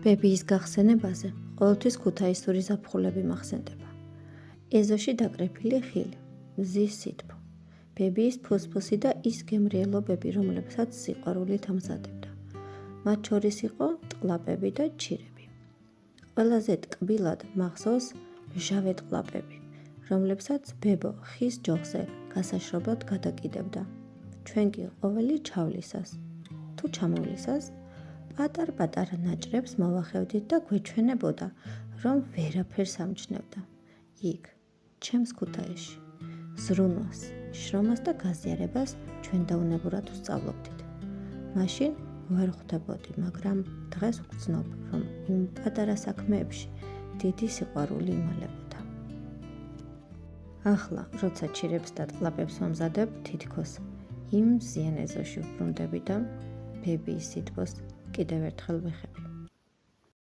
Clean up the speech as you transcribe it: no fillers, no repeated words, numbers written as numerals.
ბებიის გახსენებაზე ყოველთვის ქუთაისური ზაფხულები მახსენდება. ეზოში დაკრეფილი ხილი, მზის სითბო, ბებიის ფუსფუსი და ის გემრიელობები, რომლებსაც სიყვარულით ამზადებდა. მათ შორის იყო ტყლაპები და ჩირები. ყველაზე ტკბილად მახსოვს მჟავე ტყლაპები, რომლებსაც ბებო ხის ჯოხზე გასაშრობად გადაკიდებდა. ჩვენ კი ყოველი ჩავლისას თუ ჩამოვლისას პატარ-პატარა ნაჭრებს მოვახევდით და გვეჩვენებოდა, რომ ვერაფერს ამჩნევდა. იქ, ჩემს ქუთაისში, ზრუნვას, შრომას და გაზიარებას ჩვენ დაუნებურად ვსწავლობდით. მაშინ ვერ ხვდებოდი, მაგრამ დღეს ვგრძნობ, რომ იმ პატარა საქმეებში დიდი სიყვარული იმალებოდა. ახლა, როცა ჩირებს და ტყლაპებს ვამზადებ, თითქოს იმ ზიან ეზოში ვბრუნდები და ბებიის სითბოს კიდევ ერთხელ ვეხები.